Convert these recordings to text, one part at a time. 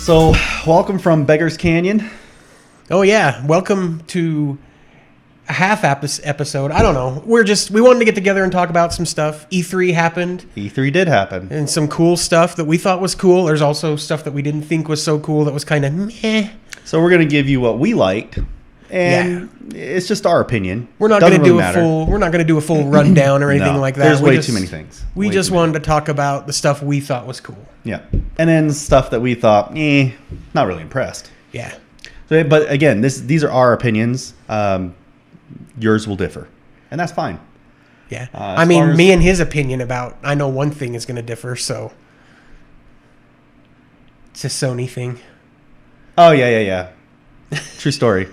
So, welcome from Beggar's Canyon. Oh yeah, welcome to a half episode. I don't know. We wanted to get together and talk about some stuff. E3 happened. E3 did happen. And some cool stuff that we thought was cool. There's also stuff that we didn't think was so cool that was kind of meh. So we're going to give you what we liked, and it's just our opinion. We're not going to do a full rundown or anything like that. There's way too many things. We just wanted to talk about the stuff we thought was cool. Yeah. And then stuff that we thought, not really impressed. Yeah. So, but again, these are our opinions. Yours will differ, and that's fine. Yeah. I mean, me and his opinion about, I know one thing is going to differ, so it's a Sony thing. Oh, yeah. True story.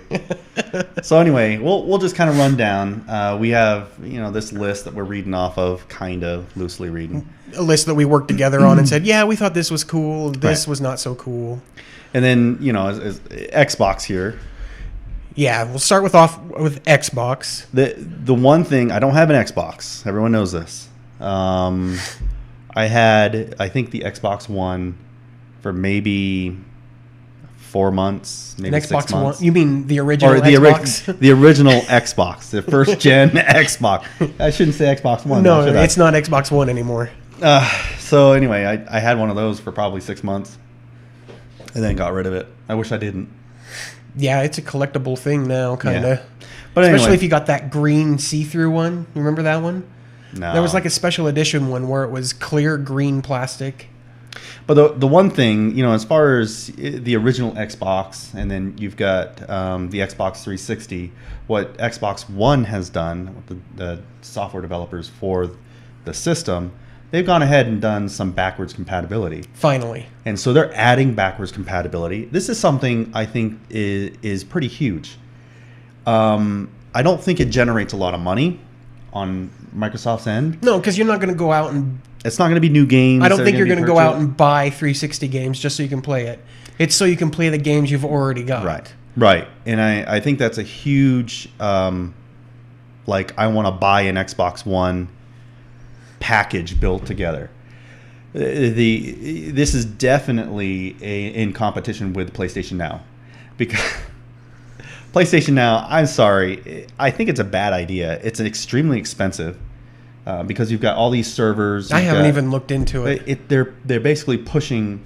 So anyway, we'll just kind of run down. We have, this list that we're reading off of, kind of loosely reading. A list that we worked together on and said, yeah, we thought this was cool. This was not so cool. And then, as Xbox here. Yeah, we'll start with Xbox. The one thing, I don't have an Xbox. Everyone knows this. I think, the Xbox One for maybe 4 months, maybe 6 months. One? You mean the original Xbox? The original Xbox, the first gen Xbox. I shouldn't say Xbox One. No, it's not Xbox One anymore. So anyway, I had one of those for probably 6 months and then got rid of it. I wish I didn't. Yeah, it's a collectible thing now, kind of. Yeah. But especially if you got that green see-through one. You remember that one? No. There was like a special edition one where it was clear green plastic. But the one thing, as far as the original Xbox, and then you've got the Xbox 360, what Xbox One has done, what the software developers for the system, they've gone ahead and done some backwards compatibility. Finally. And so they're adding backwards compatibility. This is something I think is pretty huge. I don't think it generates a lot of money on Microsoft's end. No, because you're not going to go out and... It's not going to be new games. I don't think you're going to go out and buy 360 games just so you can play it. It's so you can play the games you've already got. Right. And I think that's a huge, I want to buy an Xbox One package built together. This is definitely in competition with PlayStation Now. Because PlayStation Now, I'm sorry, I think it's a bad idea. It's extremely expensive. Because you've got all these servers. I haven't even looked into it. They're basically pushing.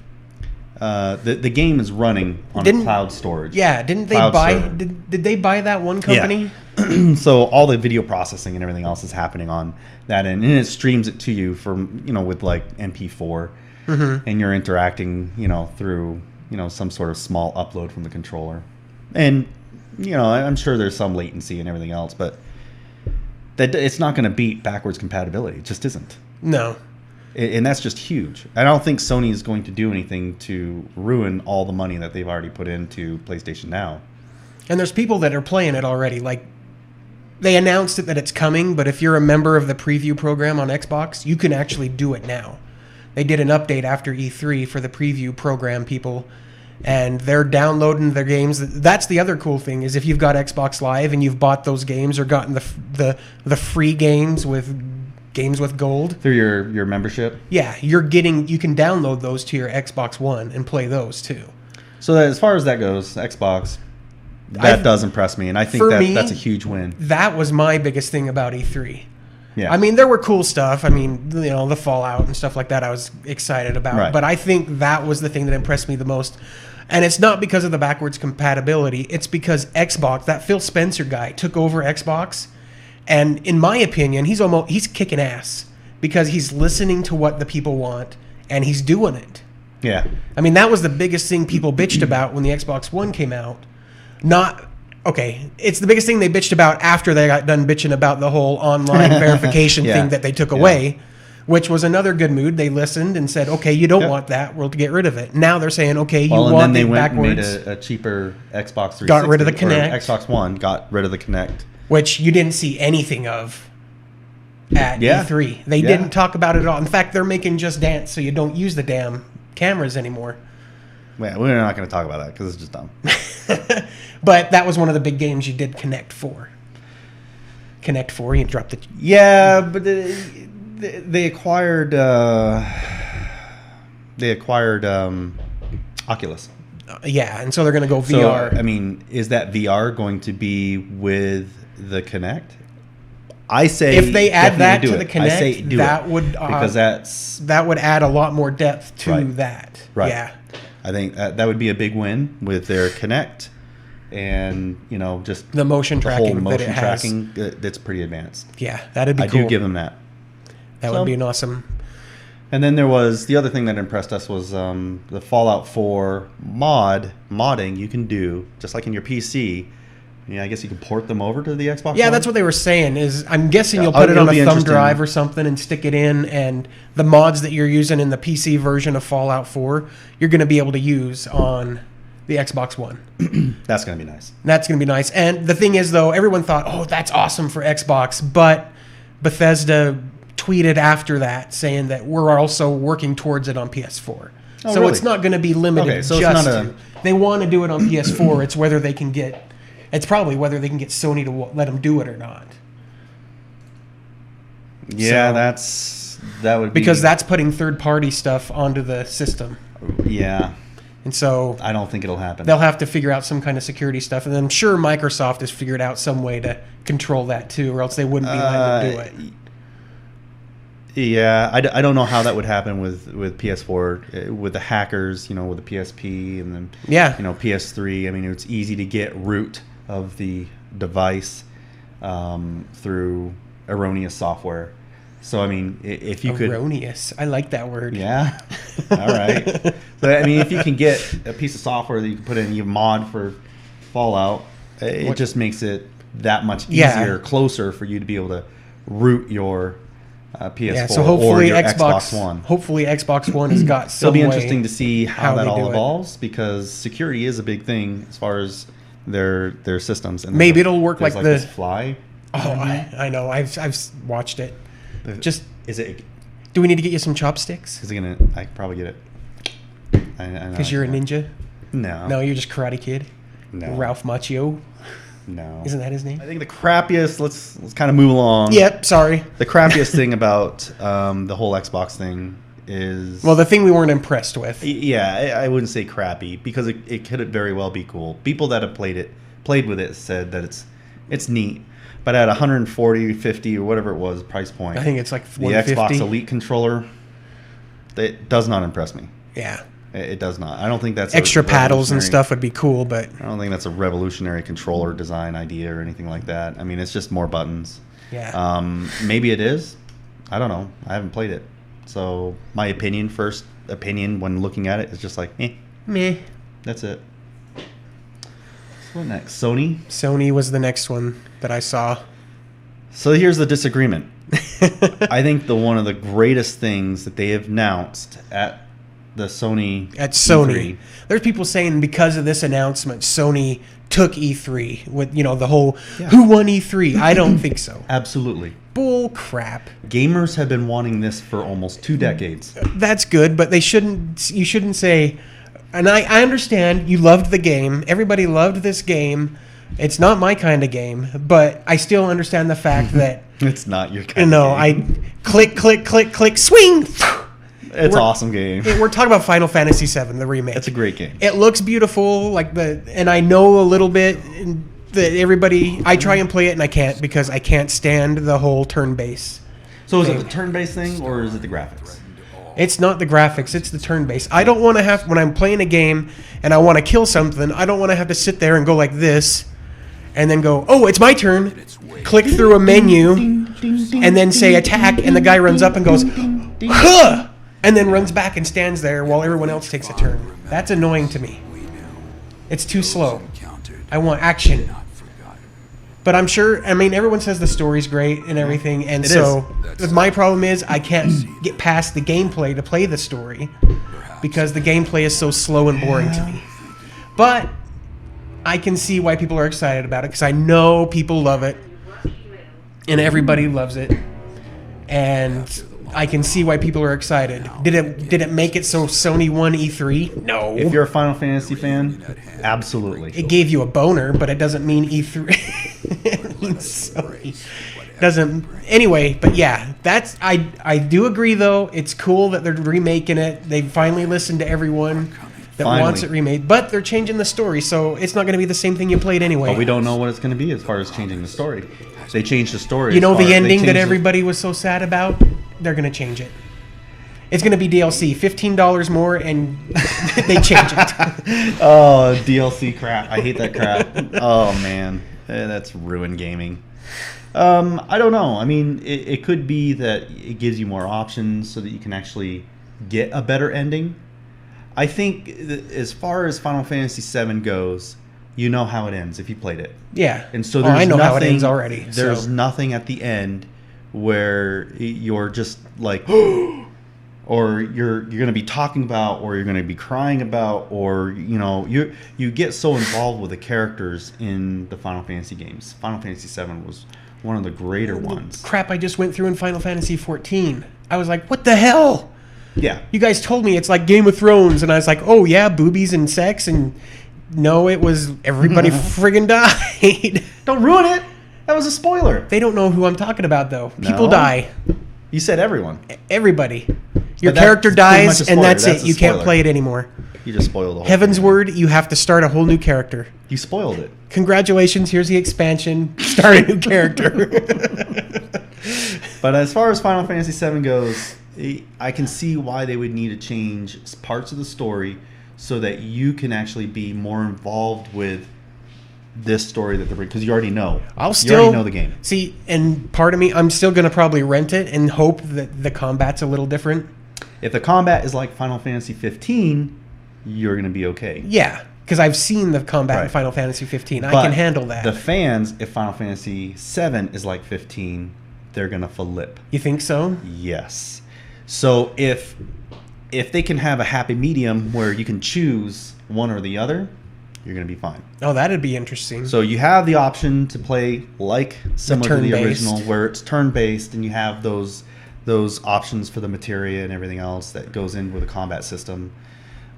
The game is running on cloud storage. Yeah, didn't they buy? Did they buy that one company? Yeah. So all the video processing and everything else is happening on that end, and it streams it to you from with like MP4, and you're interacting through some sort of small upload from the controller, and I'm sure there's some latency and everything else, but. That it's not going to beat backwards compatibility. It just isn't. No. And that's just huge. I don't think Sony is going to do anything to ruin all the money that they've already put into PlayStation Now. And there's people that are playing it already. Like, they announced it that it's coming, but if you're a member of the preview program on Xbox, you can actually do it now. They did an update after E3 for the preview program people, and they're downloading their games. That's the other cool thing, is if you've got Xbox Live and you've bought those games or gotten the free games with gold through your membership. Yeah, you can download those to your Xbox One and play those too. So as far as that goes, Xbox, that does impress me, and I think that's a huge win. That was my biggest thing about E3. Yeah. I mean, there were cool stuff. I mean, the Fallout and stuff like that I was excited about. Right. But I think that was the thing that impressed me the most. And it's not because of the backwards compatibility. It's because Xbox, that Phil Spencer guy, took over Xbox. And in my opinion, he's kicking ass because he's listening to what the people want and he's doing it. Yeah. I mean, that was the biggest thing people bitched about when the Xbox One came out. It's the biggest thing they bitched about after they got done bitching about the whole online verification thing that they took away, which was another good mood. They listened and said, okay, you don't want that. We'll get rid of it. Now they're saying, okay, you want it backwards. And then they made a cheaper Xbox 360. Got rid of the Kinect. Xbox One got rid of the Kinect. Which you didn't see anything of at E3. They didn't talk about it at all. In fact, they're making Just Dance so you don't use the damn cameras anymore. Yeah, we're not going to talk about that because it's just dumb. But that was one of the big games you did Kinect for. Kinect 4, you dropped it. Yeah, but they acquired Oculus. Yeah, and so they're going to go So, VR. I mean, is that VR going to be with the Kinect? I say If they add that definitely to do the it. I say Kinect, do that it, would because that's that would add a lot more depth to Right. that. Right. Yeah. I think that would be a big win with their Kinect, and just The motion the whole tracking that motion it has. tracking that's pretty advanced. Yeah, that'd be I cool. do give them that. That would be an awesome. And then there was the other thing that impressed us was the Fallout 4 modding you can do just like in your PC. Yeah, I guess you can port them over to the Xbox. Yeah, One. that's what they were saying. Is I'm guessing Yeah, you'll put it it'll on be a thumb interesting. drive or something and stick it in, and the mods that you're using in the PC version of Fallout 4, you're going to be able to use on the Xbox One. That's going to be nice. That's going to be nice. And the thing is, though, everyone thought, "Oh, that's awesome for Xbox," but Bethesda tweeted after that saying that we're also working towards it on PS4. Oh, so really? it's not going to be limited Okay, so it's just not a- to. They want to do it on PS4. It's whether they can get. It's probably whether they can get Sony to let them do it or not. Yeah, So- that would be Because that's putting third-party stuff onto the system. Yeah, And so I don't think it'll happen. they'll have to figure out some kind of security stuff. And I'm sure Microsoft has figured out some way to control that too, or else they wouldn't be letting them do it. Yeah, I don't know how that would happen with PS4, with the hackers, with the PSP, and then Yeah. PS3. I mean, it's easy to get root of the device through erroneous software. So I mean, if you could, Erroneous. I like that word. yeah, all right. So I mean, if you can get a piece of software that you can put in, you mod for Fallout, it just makes it that much easier, closer for you to be able to root your PS4 Yeah, so or hopefully your Xbox One. Hopefully Xbox One has got some It'll be way interesting to see how that they all do it. evolves, because security is a big thing as far as their systems. And Maybe it'll work there's like the- this fly. Oh, I know. I've watched it. Just Is it? do we need to get you some chopsticks? Is it gonna? I can probably get it. I know Because I you're a can. ninja. No. No, you're just Karate Kid. No. Ralph Macchio. No. Isn't that his name? I think the crappiest. Let's kind of move along. Yep. Sorry. The crappiest thing about the whole Xbox thing is. Well, the thing we weren't impressed with. Yeah, I wouldn't say crappy, because it could very well be cool. People that have played with it, said that it's neat. But at 140, 50, or whatever it was, price point, I think it's like the 150. Xbox Elite controller, it does not impress me. Yeah. It does not. I don't think that's Extra a paddles and revolutionary- stuff would be cool, but I don't think that's a revolutionary controller design idea or anything like that. I mean, it's just more buttons. yeah. Maybe it is. I don't know. I haven't played it. So my first opinion when looking at it is just like, Meh. that's it. So what next? Sony? Sony was the next one that I saw. So here's the disagreement. I think one of the greatest things that they have announced at the Sony At Sony. E3, There's people saying because of this announcement, Sony took E3 with, the whole Yeah. who won E3. I don't think so. Absolutely. Bull crap. Gamers have been wanting this for almost 2 decades. That's good, but you shouldn't say, and I understand you loved the game. Everybody loved this game. It's not my kind of game, but I still understand the fact that, It's not your kind of game. I click, click, click, click, swing. It's an awesome game. We're talking about Final Fantasy VII, the remake. It's a great game. It looks beautiful, and I know a little bit that everybody. I try and play it, and I can't because I can't stand the whole turn-based. So is it the turn-based thing, or is it the graphics? It's not the graphics; it's the turn-based. I don't want to have when I'm playing a game and I want to kill something. I don't want to have to sit there and go like this, and then go, "Oh, it's my turn." Click through a menu, and then say attack, and the guy runs up and goes, "Huh!" and then runs back and stands there while everyone else takes a turn. That's annoying to me. It's too slow. I want action. But I'm sure, everyone says the story's great and everything, and It so my problem is I can't get past the gameplay to play the story because the gameplay is so slow and boring to me. But I can see why people are excited about it because I know people love it and everybody loves it. And I can see why people are excited. Did it make it so Sony won E3? No. If you're a Final Fantasy fan, absolutely. It gave you a boner, but it doesn't mean E3. It means Sony. Doesn't anyway, but yeah, I do agree though. It's cool that they're remaking it. They finally listened to everyone. that wants it remade. But they're changing the story, so it's not going to be the same thing you played anyway. But we don't know what it's going to be as far as changing the story. They changed the story. You know the ending that everybody was so sad about? They're going to change it. It's going to be DLC, $15 more, and they change it. Oh, DLC crap. I hate that crap. Oh, man. That's ruined gaming. I don't know. I mean, it could be that it gives you more options so that you can actually get a better ending. I think as far as Final Fantasy VII goes, you know how it ends if you played it. Yeah. And so there's I know nothing, how it ends already. There's nothing at the end where you're just like... or you're going to be talking about, or you're going to be crying about, or you get so involved with the characters in the Final Fantasy games. Final Fantasy VII was one of the greater ones. Crap I just went through in Final Fantasy XIV. I was like, what the hell? Yeah. You guys told me it's like Game of Thrones, and I was like, oh yeah, boobies and sex, and no, it was everybody friggin' died. Don't ruin it. That was a spoiler. They don't know who I'm talking about though. People die. You said everyone. Everybody. Your character dies, and that's it. You can't play it anymore. You just spoiled the whole Heaven's thing. word, you have to start a whole new character. You spoiled it. Congratulations, here's the expansion. Start a new character. But as far as Final Fantasy VII goes, I can see why they would need to change parts of the story so that you can actually be more involved with this story that they're bringing, because you already know. You already know the game. See, and part of me, I'm still going to probably rent it and hope that the combat's a little different. If the combat is like Final Fantasy 15, you're going to be okay. Yeah, because I've seen the combat in Final Fantasy 15. I can handle that. The fans, if Final Fantasy 7 is like 15, they're going to flip. You think so? Yes. So if they can have a happy medium where you can choose one or the other, you're going to be fine. Oh, that'd be interesting. So you have the option to play like similar to the original, where it's turn-based, and you have those options for the materia and everything else that goes in with the combat system.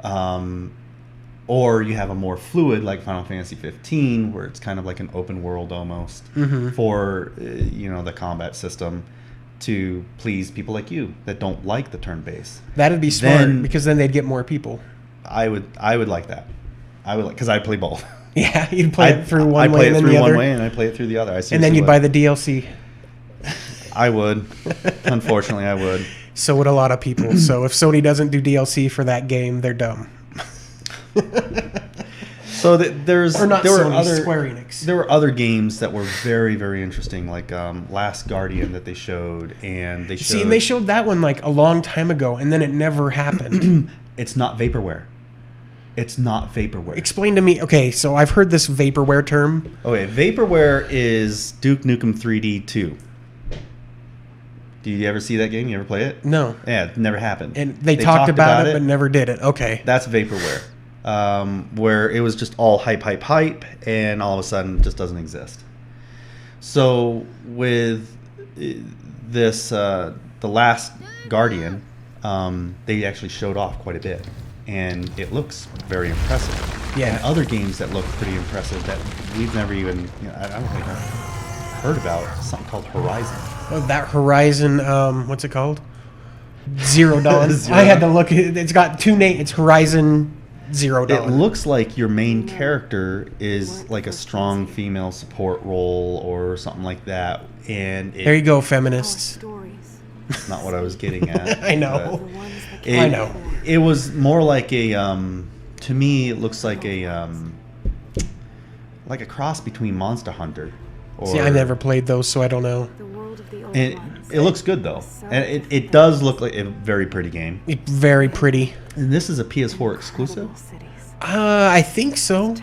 Or you have a more fluid, like Final Fantasy 15, where it's kind of like an open world almost for the combat system to please people like you that don't like the turn-based. That'd be smart, because then they'd get more people. I would like that. I would, because I play both. Yeah, you'd play it through one way and then the other. I play it through one way, and I play it through the other. And then you'd buy the DLC. I would. Unfortunately, I would. So would a lot of people. So if Sony doesn't do DLC for that game, they're dumb. So there were Square Enix. There were other games that were very, very interesting, like Last Guardian that they showed, and they showed that one like a long time ago, and then it never happened. It's not vaporware. It's not vaporware. Explain to me. Okay, so I've heard this vaporware term. Okay, vaporware is Duke Nukem 3D 2. Do you ever see that game? You ever play it? No. Yeah, it never happened. And they talked about it, but never did it. Okay. That's vaporware. Where it was just all hype, and all of a sudden it just doesn't exist. So with this, The Last Guardian, they actually showed off quite a bit. And it looks very impressive. Yeah. And other games that look pretty impressive that we've never even, I don't think I've heard about, something called Horizon. Oh, that Horizon, what's it called? Zero Dawn. I had to look. It's got two names. It's Horizon Zero Dawn. It looks like your main character is like a strong female support role or something like that. And there you go, feminists. That's not what I was getting at. I know. I know. It was more like a, to me, it looks like a cross between Monster Hunter. See, I never played those, so I don't know. And it looks good, though. And it does look like a very pretty game. It's very pretty. And this is a PS4 exclusive? I think so.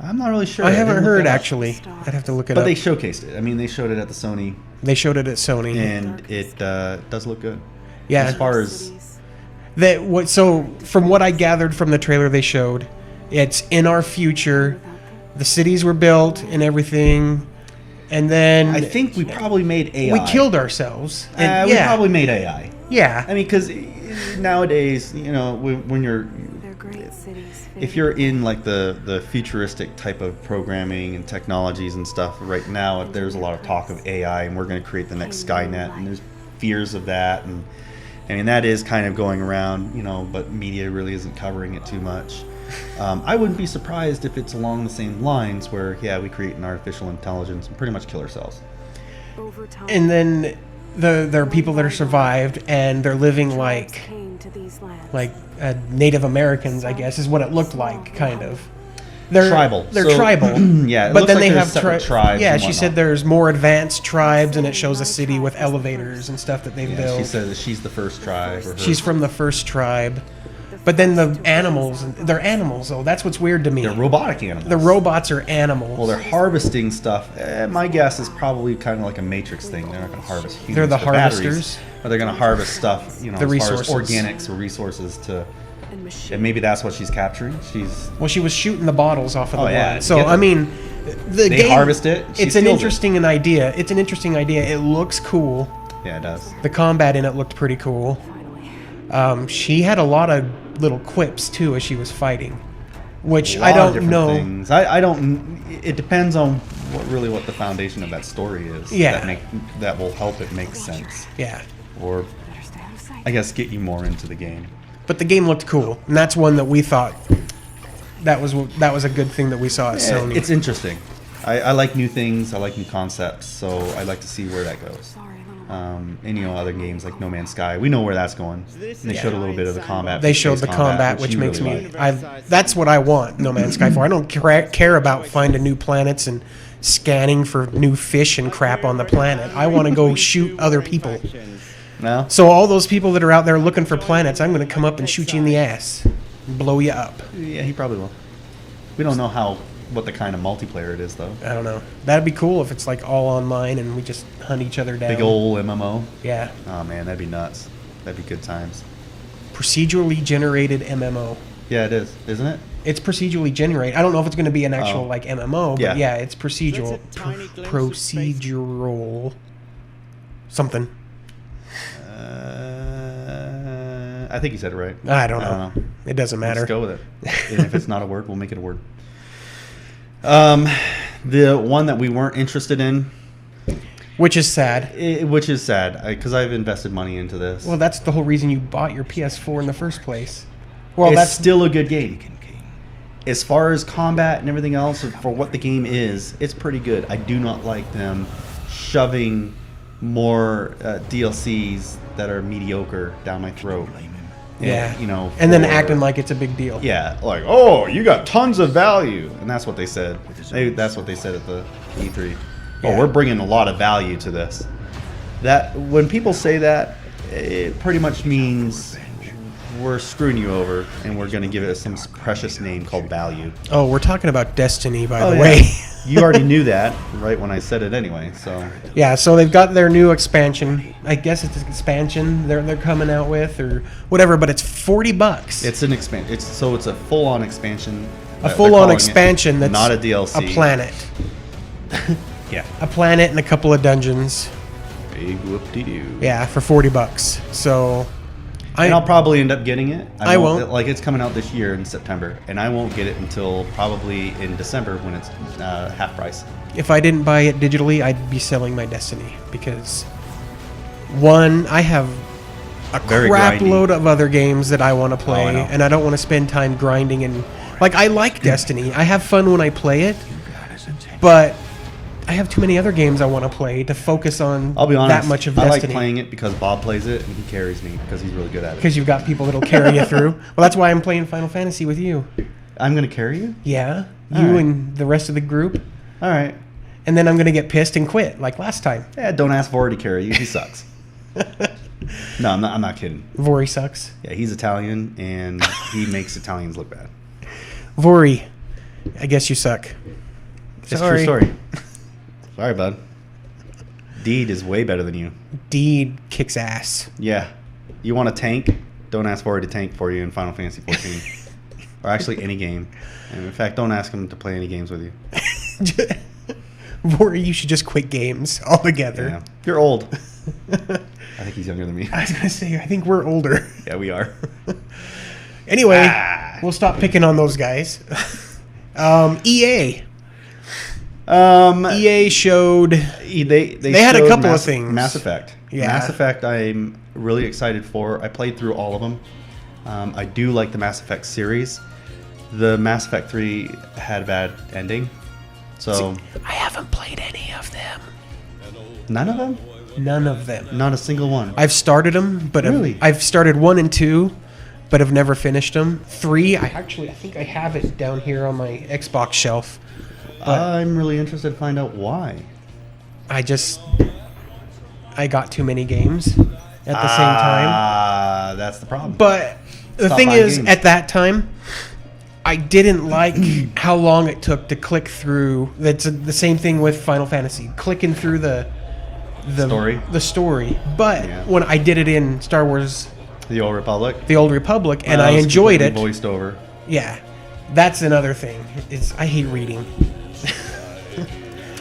I'm not really sure. I haven't heard, actually. I'd have to look it up. But they showcased it. I mean, they showed it at the Sony. They showed it at Sony. And it does look good. Yeah. As far as... So, from what I gathered from the trailer they showed, it's in our future. The cities were built and everything. And then... I think we probably made AI. We killed ourselves. We probably made AI. Yeah. I mean, because nowadays, when you're... If you're in like the futuristic type of programming and technologies and stuff, right now there's a lot of talk of AI, and we're going to create the next Skynet, and there's fears of that, and I mean, that is kind of going around, but media really isn't covering it too much. I wouldn't be surprised if it's along the same lines where, we create an artificial intelligence and pretty much kill ourselves. And then there are people that are survived, and they're living like Native Americans, I guess, is what it looked like, kind of. They're tribal. They're tribal. Yeah, but then they have tribes. Yeah, she said there's more advanced tribes, and it shows a city with elevators and stuff that they've built. She said that she's the first tribe. She's from the first tribe. But then the animals, they're animals, though. That's what's weird to me. They're robotic animals. The robots are animals. Well, they're harvesting stuff. My guess is probably kind of like a Matrix thing. They're not going to harvest humans. They're the harvesters. harvesters. But they're going to harvest stuff, the as resources. far as organics or resources to... And maybe that's what she's capturing. She was shooting the bottles off of the blood. So, I mean, the game... harvest it. It's an interesting idea. It's an interesting idea. It looks cool. Yeah, it does. The combat in it looked pretty cool. She had a lot of little quips too as she was fighting, which I don't know. Things. I don't. It depends on what the foundation of that story is. Yeah, that will help it make sense. Yeah, or I guess get you more into the game. But the game looked cool, and that's one that we thought that was a good thing that we saw at Sony. It's interesting. I like new things. I like new concepts. So I'd like to see where that goes. And other games like No Man's Sky, we know where that's going. And they showed a little bit of the combat. They showed the combat, which makes me. That's what I want No Man's Sky for. I don't care about finding new planets and scanning for new fish and crap on the planet. I want to go shoot other people. No. So all those people that are out there looking for planets, I'm going to come up and shoot you in the ass, blow you up. Yeah, he probably will. We don't know what the kind of multiplayer it is, though. I don't know. That'd be cool if it's like all online and we just hunt each other down. Big old MMO. Yeah. Oh man, that'd be nuts. That'd be good times. Procedurally generated MMO. Yeah, it is, isn't it? It's procedurally generated. I don't know if it's going to be an actual like MMO, but yeah it's procedural. Procedural. Something. I think you said it right. I don't know. It doesn't matter. Let's go with it. And if it's not a word, we'll make it a word. The one that we weren't interested in, which is sad, because I've invested money into this. Well, that's the whole reason you bought your PS4 in the first place. Well, that's still a good game. As far as combat and everything else, for what the game is, it's pretty good. I do not like them shoving more DLCs that are mediocre down my throat. Yeah, and then acting like it's a big deal. Yeah, like, oh, you got tons of value, and that's what they said. That's what they said at the E3. Oh, we're bringing a lot of value to this. That when people say that, it pretty much means we're screwing you over, and we're going to give it some precious name called value. Oh, we're talking about Destiny, by the way. You already knew that, right, when I said it anyway. So yeah, so they've got their new expansion. I guess it's an expansion they're coming out with or whatever, but it's $40. It's an expansion. It's a full-on expansion. A full-on expansion that's not a DLC. A planet. Yeah. A planet and a couple of dungeons. Big whoop-de-doo. Yeah, for $40. So I'll probably end up getting it. I won't. Like, it's coming out this year in September, and I won't get it until probably in December when it's half price. If I didn't buy it digitally, I'd be selling my Destiny because, one, I have a crap load of other games that I want to play, and I don't want to spend time grinding. And like, I like Destiny. I have fun when I play it, but I have too many other games I want to play to focus on. I'll be honest, that much of Destiny. I like playing it because Bob plays it and he carries me because he's really good at it. Because you've got people that'll carry you through. Well, that's why I'm playing Final Fantasy with you. I'm going to carry you? Yeah. You and the rest of the group. All right. And then I'm going to get pissed and quit like last time. Yeah, don't ask Vori to carry you. He sucks. No, I'm not kidding. Vori sucks. Yeah, he's Italian and he makes Italians look bad. Vori, I guess you suck. It's true story. Sorry, bud. Deed is way better than you. Deed kicks ass. Yeah. You want a tank? Don't ask Vori to tank for you in Final Fantasy XIV. Or actually any game. And in fact, don't ask him to play any games with you. Vori, you should just quit games altogether. Yeah. You're old. I think he's younger than me. I was going to say, I think we're older. Yeah, we are. Anyway, we'll stop picking on those guys. EA. EA showed... They had a couple of things. Mass Effect. Yeah. Mass Effect, I'm really excited for. I played through all of them. I do like the Mass Effect series. The Mass Effect 3 had a bad ending. So I haven't played any of them. None of them? None of them. Not a single one. I've started them, but Really? I've started 1 and 2, but have never finished them. 3, I think I have it down here on my Xbox shelf. But I'm really interested to find out why. I got too many games at the same time. That's the problem. But the Stop thing buying is, games. at that time, I didn't like how long it took to click through. That's the same thing with Final Fantasy, clicking through the story. But Yeah. when I did it in Star Wars, The Old Republic. and I was enjoyed it. completely voiced over. Yeah, that's another thing. I hate reading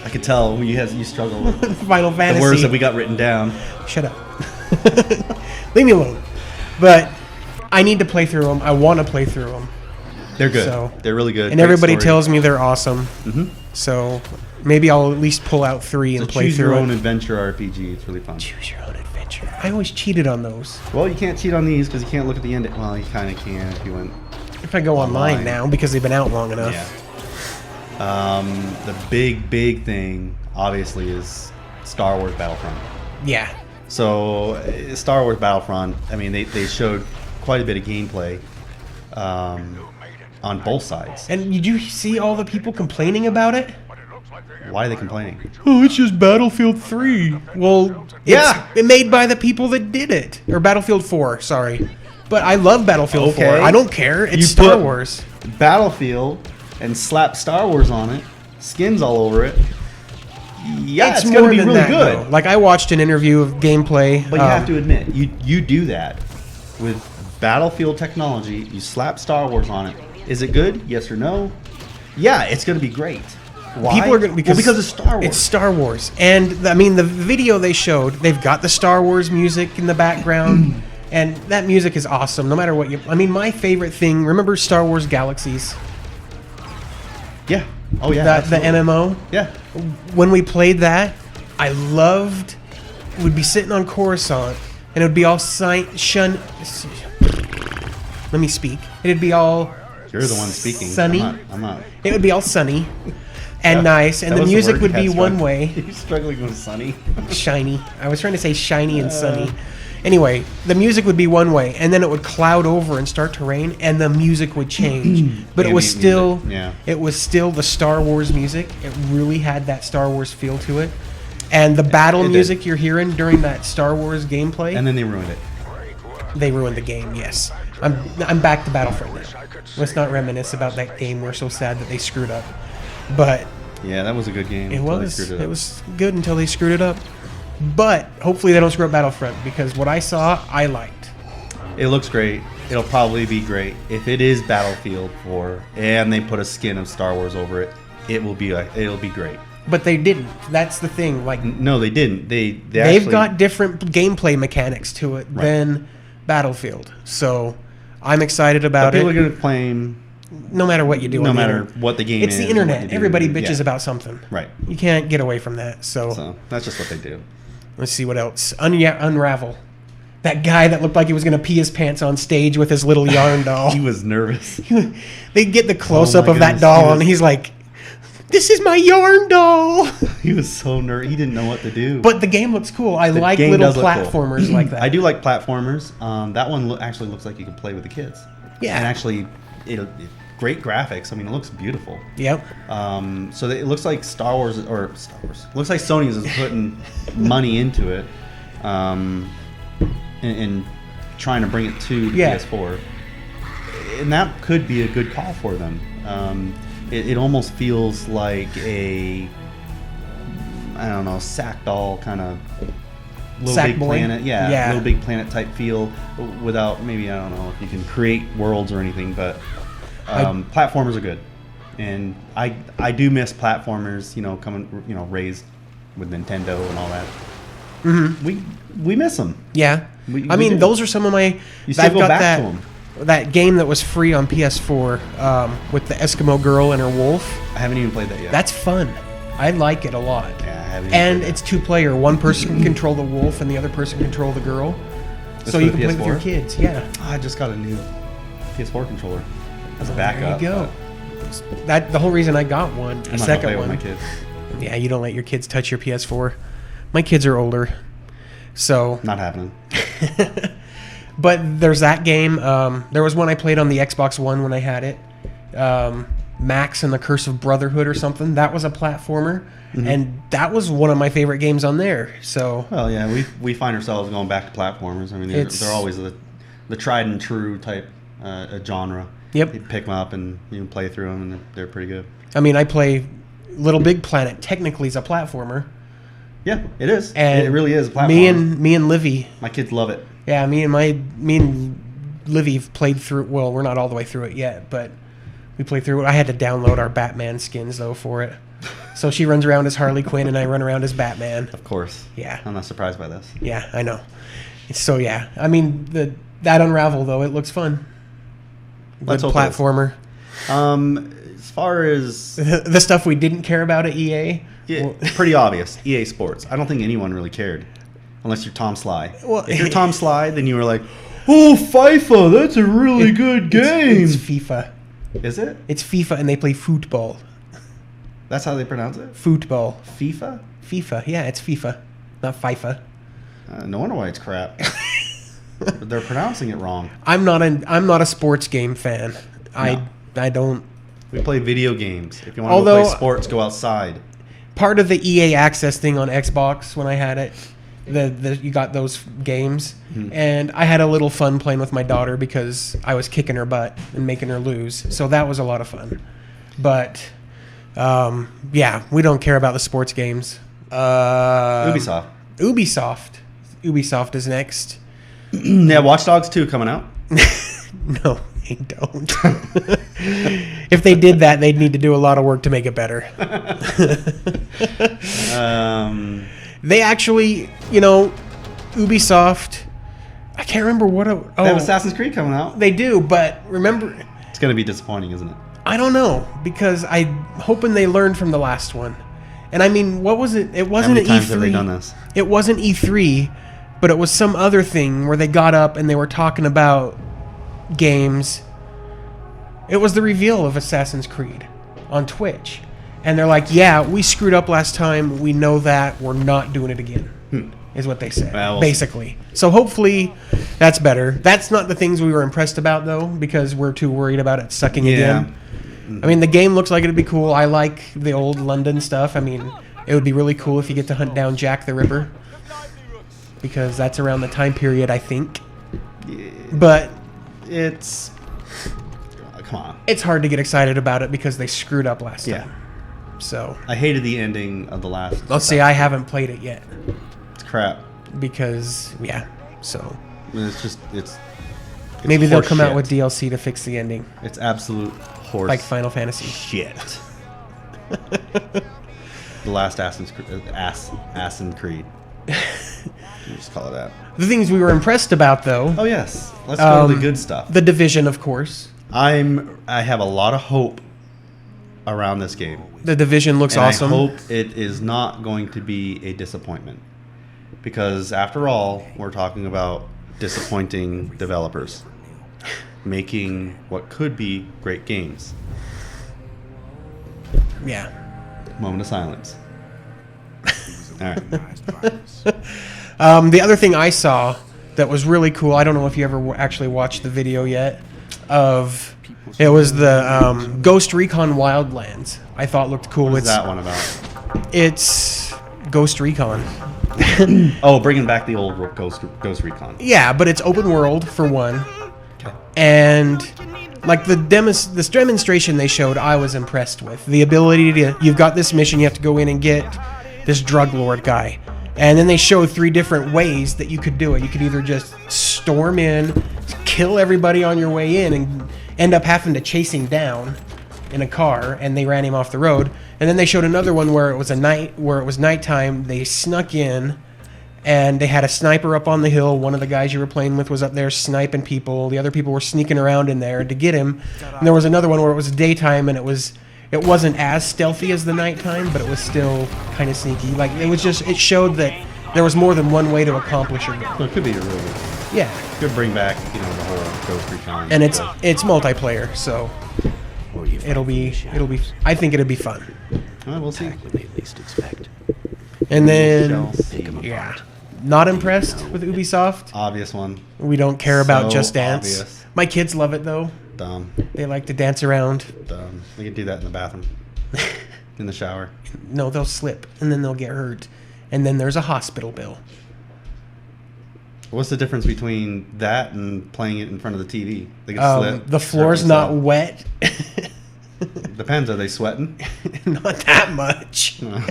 I could tell you struggle with Final Fantasy. the words that we got written down. Shut up. Leave me alone. But I need to play through them. I want to play through them. They're good. So- They're really good. And Great everybody story. tells me they're awesome. Mm-hmm. So maybe I'll at least pull out 3 and It's a play choose through your own it. adventure RPG. It's really fun. Choose your own adventure. I always cheated on those. Well, you can't cheat on these because you can't look at the end. Well, you kind of can if you went. If I go online Online. now because they've been out long enough. Yeah. The big thing, obviously, is Star Wars Battlefront. Yeah. So, Star Wars Battlefront, I mean, they showed quite a bit of gameplay on both sides. And did you see all the people complaining about it? Why are they complaining? Oh, it's just Battlefield 3. Well, Yeah. it's made by the people that did it. Or Battlefield 4, sorry. But I love Battlefield 4. Okay. I don't care. It's You Star put- Wars. Battlefield and slap Star Wars on it, skins all over it. Yeah, it's, more going to be than really that, good. though. Like, I watched an interview of gameplay. But you have to admit, you do that with Battlefield technology. You slap Star Wars on it. Is it good? Yes or no? Yeah, it's going to be great. Why? People are going to because it's Star Wars. It's Star Wars, and I mean the video they showed, they've got the Star Wars music in the background, and that music is awesome. No matter what you, I mean, my favorite thing. Remember Star Wars Galaxies? Yeah. Oh yeah. The absolutely. MMO. Yeah. When we played that, I loved. We'd be sitting on Coruscant, and it would be all Let me speak. It'd be all. You're the one speaking. Sunny. I'm not. It would be all sunny and Yeah, nice, and that the was music word would you be had one strugg- way. You're struggling with Sunny. Shiny. I was trying to say shiny and sunny. Anyway, the music would be one way, and then it would cloud over and start to rain, and the music would change. But it was Ambient still, music, yeah. it was still the Star Wars music. It really had that Star Wars feel to it, and the battle It did. music you're hearing during that Star Wars gameplay, And then they ruined it. they ruined the game. Yes, I'm back to Battlefront now. Let's not reminisce about that game. We're so sad that they screwed up, but. Yeah, that was a good game. It until they was. screwed It was good until they screwed it up. But hopefully they don't screw up Battlefront, because what I saw, I liked. It looks great. It'll probably be great if it is Battlefield 4 and they put a skin of Star Wars over it. It'll be great. But they didn't. That's the thing. Like No, they didn't. They've they've got different gameplay mechanics to it than Battlefield. So I'm excited about people it. are going to claim No matter what you do, no on the matter internet. what the game It's is. the and what internet. you do. Everybody bitches Yeah. about something. Right. You can't get away from that. So that's just what they do. Let's see what else. Unravel. That guy that looked like he was going to pee his pants on stage with his little yarn doll. He was nervous. They get the close up my of that goodness, doll, he was- and he's like, "This is my yarn doll." He was so nervous. He didn't know what to do. But the game looks cool. I The like game little does look cool. platformers like that. I do like platformers. That one actually looks like you can play with the kids. Yeah. And actually, great graphics. I mean, it looks beautiful. Yep. So it looks like Star Wars. Looks like Sony's is putting money into it, and trying to bring it to the PS4, and that could be a good call for them. It almost feels like a, I don't know, sack doll kind of Little Sack Big boy? Planet, Yeah. Little Big Planet type feel, without maybe, I don't know if you can create worlds or anything, but platformers are good, and I do miss platformers. Raised with Nintendo and all that. Mm-hmm. We miss them. Yeah. We I mean, do. those are some of my. You still I've go got back that, to 'em. That game that was free on PS4 with the Eskimo girl and her wolf. I haven't even played that yet. That's fun. I like it a lot. Yeah, I haven't. And even it's 2-player. One person can control the wolf and the other person control the girl. So you can play with your kids. Yeah. I just got a new PS4 controller as a backup. There you go. That the whole reason I got one. A second one. With my kids. Yeah, you don't let your kids touch your PS4. My kids are older, so not happening. But there's that game. There was one I played on the Xbox One when I had it. Max and the Curse of Brotherhood or something. That was a platformer, and that was one of my favorite games on there. So well, yeah, we find ourselves going back to platformers. I mean, they're always the tried and true type genre. Yep. You pick them up and you can play through them, and they're pretty good. I mean, I play LittleBigPlanet. Technically, is a platformer. Yeah, it is. And it really is a platformer. Me and Livy. My kids love it. Yeah, me and Livy have played through. Well, we're not all the way through it yet, but we played through it. I had to download our Batman skins though for it. So she runs around as Harley Quinn, and I run around as Batman. Of course. Yeah. I'm not surprised by this. Yeah, I know. So yeah, I mean that Unravel though, it looks fun. Good platformer. As far as the stuff we didn't care about at EA. Yeah, pretty obvious. EA Sports. I don't think anyone really cared, unless you're Tom Sly. Well, if you're Tom Sly, then you were like, "Oh, FIFA, that's a really good game." It's FIFA. Is it? It's FIFA, and they play football. That's how they pronounce it. Football. FIFA. FIFA. Yeah, it's FIFA, not FIFA. No wonder why it's crap. They're pronouncing it wrong. I'm not a sports game fan. No. I don't. We play video games. If you want to play sports, go outside. Part of the EA Access thing on Xbox when I had it, you got those games, and I had a little fun playing with my daughter because I was kicking her butt and making her lose. So that was a lot of fun. But yeah, we don't care about the sports games. Ubisoft. Ubisoft is next. Yeah, Watch Dogs 2 coming out. No, they don't. If they did that, they'd need to do a lot of work to make it better. They actually, Ubisoft, I can't remember what... They have Assassin's Creed coming out. They do, but remember... It's going to be disappointing, isn't it? I don't know, because I'm hoping they learned from the last one. And I mean, what was it? It wasn't at E3. How many times have they done this? It wasn't E3, but it was some other thing where they got up and they were talking about games. It was the reveal of Assassin's Creed on Twitch. And they're like, yeah, we screwed up last time. We know that. We're not doing it again, is what they said, basically. So hopefully that's better. That's not the things we were impressed about, though, because we're too worried about it sucking again. I mean, the game looks like it'd be cool. I like the old London stuff. I mean, it would be really cool if you get to hunt down Jack the Ripper, because that's around the time period, I think. Yeah. But it's... Come on. It's hard to get excited about it because they screwed up last time. So I hated the ending of the last. Let's see, I haven't played it yet. It's crap. Because so it's maybe they'll come out with DLC to fix the ending. It's absolute horse. Like Final Fantasy. Shit. The last Assassin's Creed. You just call it that. The things we were impressed about, though. Oh yes, let's go to the good stuff. The Division, of course. I have a lot of hope around this game. The Division looks awesome. I hope it is not going to be a disappointment, because after all, we're talking about disappointing developers making what could be great games. Yeah. Moment of silence. All right. The other thing I saw that was really cool, I don't know if you ever actually watched the video yet, it was the Ghost Recon Wildlands. I thought looked cool. What's that one about? It's Ghost Recon. Oh, bringing back the old Ghost Recon. Yeah, but it's open world for one. Okay. And like this demonstration they showed, I was impressed with. The ability to, you've got this mission, you have to go in and get this drug lord guy. And then they show 3 different ways that you could do it. You could either just storm in, kill everybody on your way in, and end up having to chase him down in a car, and they ran him off the road. And then they showed another one where it was nighttime. They snuck in, and they had a sniper up on the hill. One of the guys you were playing with was up there sniping people. The other people were sneaking around in there to get him. And there was another one where it was daytime, and it wasn't as stealthy as the nighttime, but it was still kind of sneaky. Like it showed that there was more than one way to accomplish your goal. So it could be a really good. Yeah, Could bring back, the whole Ghost Recon. and it's stuff. multiplayer, so it'll be. I think it'll be fun. Well, we'll see. When they least expect. And then, Shall see. yeah, not impressed with Ubisoft. Obvious one. We don't care about So Just Dance. obvious. My kids love it though. Dumb. They like to dance around. Dumb. They can do that in the bathroom. In the shower. No, they'll slip and then they'll get hurt, and then there's a hospital bill. What's the difference between that and playing it in front of the TV? They can slip. The floor's certainly not so. wet. Depends. Are they sweating? Not that much. No.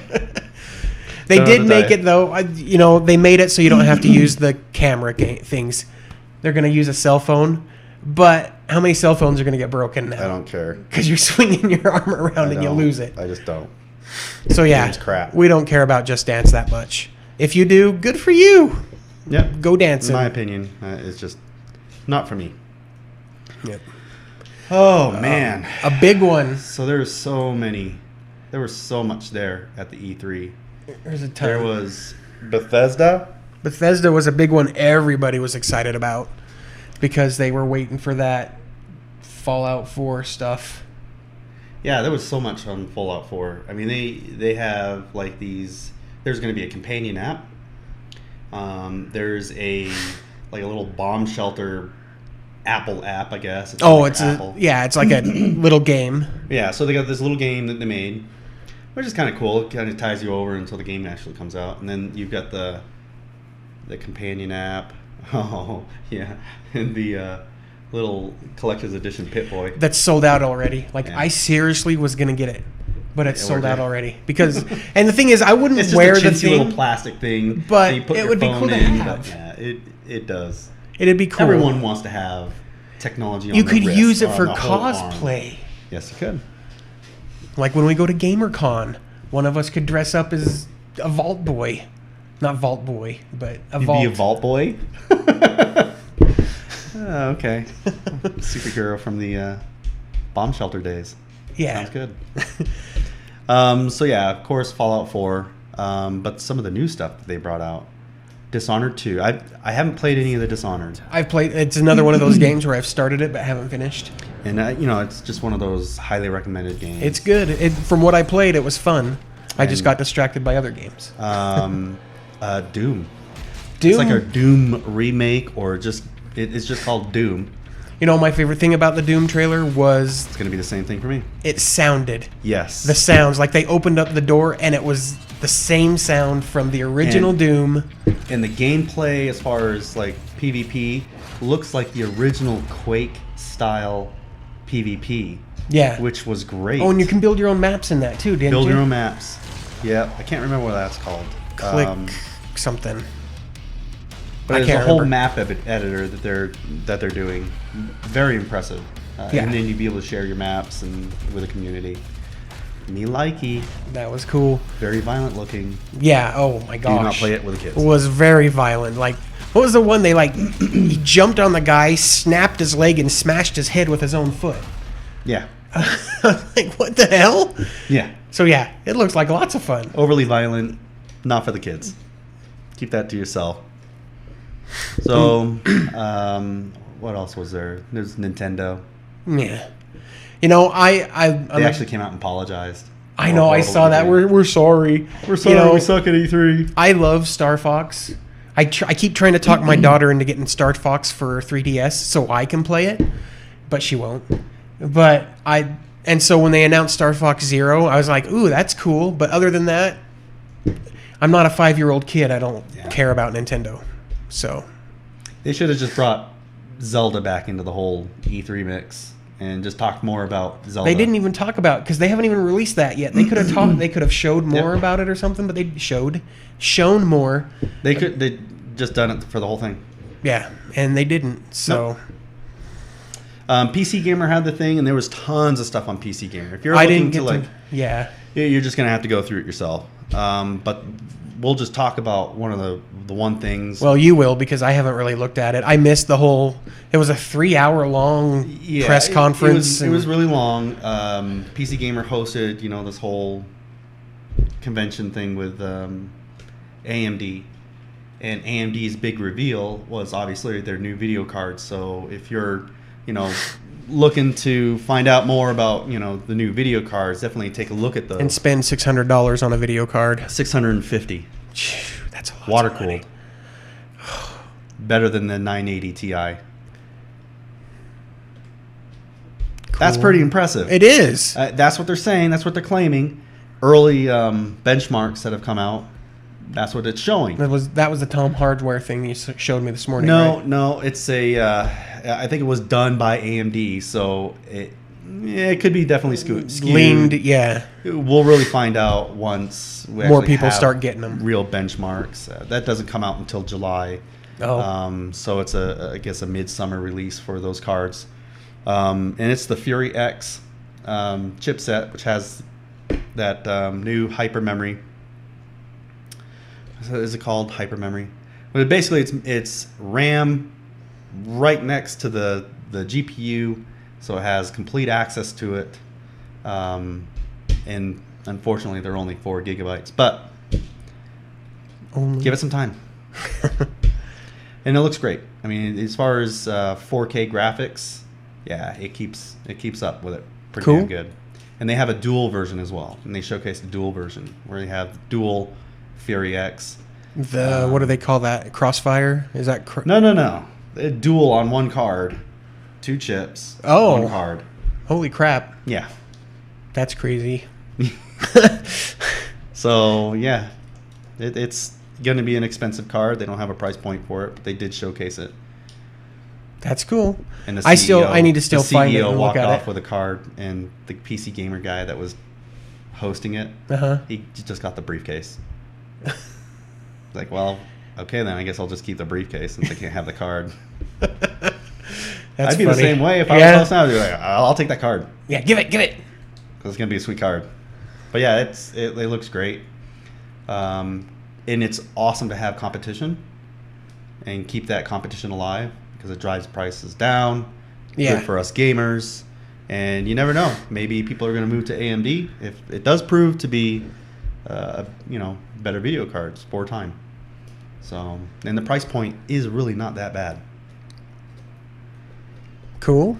They Don't did know make the it though. They made it so you don't have to use the camera things. They're gonna use a cell phone, but how many cell phones are gonna get broken now? I don't care. Because you're swinging your arm around and you lose it. I just don't. So yeah, Game's crap. we don't care about Just Dance that much. If you do, good for you. Yep. Go dancing. In my opinion, it's just not for me. Yep. Oh man. A big one. So there was so much there at the E3. There's a ton. There was Bethesda. Bethesda was a big one everybody was excited about because they were waiting for that Fallout 4 stuff. Yeah, there was so much on Fallout 4. I mean, they have like these. There's going to be a companion app. There's a little bomb shelter Apple app, I guess. It's Apple. It's like a little game. Yeah, so they got this little game that they made, which is kind of cool. It kind of ties you over until the game actually comes out, and then you've got the companion app. Oh yeah, and the little collector's edition Pit-Boy. That's sold out already. Like Yeah. I seriously was gonna get it, but it's Yeah, sold we're out good. already because. And the thing is, I wouldn't It's just wear a the chintzy thing, little plastic thing, but that you put it your would be phone cool to in, have. but yeah, it does. It'd be cool. Everyone wants to have technology on You their could wrist use it or for on the whole arm. cosplay. Yes, you could. Like when we go to GamerCon, one of us could dress up as a Vault Boy. Not Vault Boy, but a You'd Vault. be a Vault Boy? Oh, okay. Superhero from the bomb shelter days. Yeah. Sounds good. So yeah, of course, Fallout 4. But some of the new stuff that they brought out. Dishonored 2. I haven't played any of the Dishonored. I've played. It's another one of those games where I've started it but haven't finished. And, it's just one of those highly recommended games. It's good. From what I played, it was fun. I just got distracted by other games. Doom. Doom. It's like a Doom remake, or it's just called Doom. My favorite thing about the Doom trailer was It's going to be the same thing for me. it sounded. Yes. The sounds. Like they opened up the door and it was the same sound from the original And- Doom. And the gameplay, as far as like PvP, looks like the original Quake style PvP, Yeah. which was great. Oh, and you can build your own maps in that too, didn't build you? your own maps. Yeah, I can't remember what that's called. Click something. But I there's can't a whole remember. map editor that they're doing. Very impressive. Yeah. And then you'd be able to share your maps and with the community. Me likey. That was cool. Very violent looking. Yeah. Oh my gosh. Do not play it with the kids. Was very violent. Like, what was the one they he jumped on the guy, snapped his leg, and smashed his head with his own foot. Yeah. Like, what the hell? Yeah. So yeah, it looks like lots of fun. Overly violent, not for the kids. Keep that to yourself. So, what else was there? There's Nintendo. Yeah. I'm They actually came out and apologized. I know. I saw that. We're sorry. We're sorry. We suck at E3. I love Star Fox. I keep trying to talk my daughter into getting Star Fox for 3DS so I can play it, but she won't. And so when they announced Star Fox Zero, I was like, ooh, that's cool. But other than that, I'm not a 5-year-old kid. I don't care about Nintendo. So They should have just brought Zelda back into the whole E3 mix and just talked more about Zelda. they didn't even talk about because they haven't even released that yet. They could have talked. They could have showed more Yep. about it or something. But they shown more. They just done it for the whole thing. Yeah, and they didn't. So. PC Gamer had the thing, and there was tons of stuff on PC Gamer. If you're I looking didn't get to like, to. Yeah. you're just gonna have to go through it yourself. But we'll just talk about one of the one things. Well, you will because I haven't really looked at it. I missed the whole. It was a 3-hour long press conference. It was really long. PC Gamer hosted, this whole convention thing with AMD, And AMD's big reveal was obviously their new video cards. So if you're, looking to find out more about, the new video cards, definitely take a look at those. And spend $600 on a video card. $650. That's a lot. Water cooled. Better than the 980 Ti. Cool. That's pretty impressive. It is. That's what they're saying. That's what they're claiming. Early benchmarks that have come out. That's what it's showing. That was the Tom Hardware thing you showed me this morning. No, right? no, it's I think it was done by AMD, so it could be definitely skewed. Leaned, yeah. We'll really find out once more people start getting them. Real benchmarks. That doesn't come out until July. Oh. So it's I guess a midsummer release for those cards, and it's the Fury X chipset, which has that new hyper memory. Is it called hyper memory? But basically, it's RAM right next to the GPU, so it has complete access to it. And unfortunately, they're only 4 gigabytes, but give it some time. And it looks great. I mean, as far as 4K graphics, yeah, it keeps up with it pretty damn good. And they have a dual version as well, and they showcased the dual version where they have dual Fury X. What do they call that? Crossfire? Is that No. Dual on one card, 2 chips. Oh, one card. Holy crap! Yeah, that's crazy. So yeah, it's going to be an expensive card. They don't have a price point for it, but they did showcase it. That's cool. And the CEO, I need to still find it and look walked at off it. with a card, and the PC Gamer guy that was hosting it, he just got the briefcase. Like, well, okay then, I guess I'll just keep the briefcase since I can't have the card. I'd be funny. The same way if I was hosting. I'd be like, I'll take that card. Yeah, give it. Because it's gonna be a sweet card. But yeah, it looks great, and it's awesome to have competition and keep that competition alive because it drives prices down. Yeah. Good for us gamers, and you never know. Maybe people are gonna move to AMD if it does prove to be, better video cards for time. So, and the price point is really not that bad. Cool.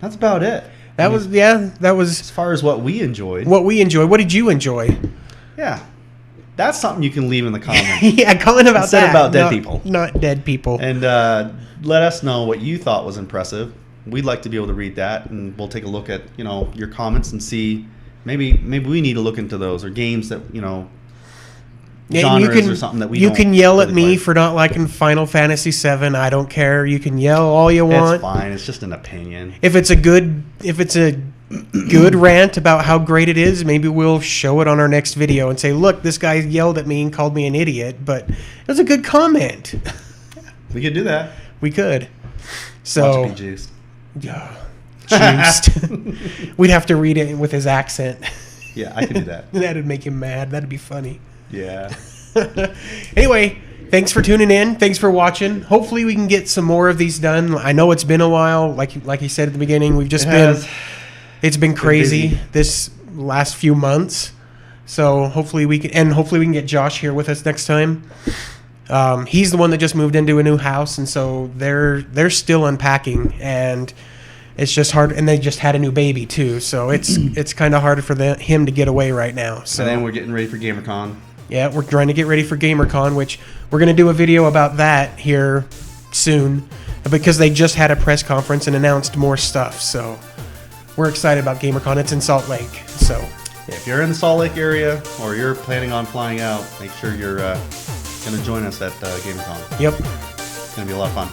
That's about it. That was as far as what we enjoyed. What did you enjoy? Yeah. That's something you can leave in the comments. Yeah, comment about Instead that. About dead people. Not dead people. And let us know what you thought was impressive. We'd like to be able to read that, and we'll take a look at, your comments and see maybe we need to look into those, or games that, genres or something that we You can yell really at me play. for not liking Final Fantasy VII. I don't care. You can yell all you want. It's fine. It's just an opinion. If it's a good rant about how great it is, maybe we'll show it on our next video and say, look, this guy yelled at me and called me an idiot, but it was a good comment. We could do that. We could. So Watch it be juiced. Yeah. Juiced. We'd have to read it with his accent. Yeah, I could do that. That'd make him mad. That'd be funny. Yeah. Anyway, thanks for tuning in. Thanks for watching. Hopefully we can get some more of these done. I know it's been a while. Like you said at the beginning, we've just it's been crazy this last few months. So hopefully we can get Josh here with us next time. He's the one that just moved into a new house, and so they're still unpacking, and it's just hard. And they just had a new baby too, so it's kind of hard for him to get away right now. So and then we're getting ready for GamerCon. Yeah, we're trying to get ready for GamerCon, which we're going to do a video about that here soon, because they just had a press conference and announced more stuff. So we're excited about GamerCon. It's in Salt Lake, so yeah, if you're in the Salt Lake area or you're planning on flying out, make sure you're going to join us at GamerCon. Yep, it's going to be a lot of fun.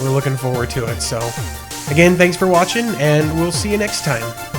We're looking forward to it. So again, thanks for watching, and we'll see you next time.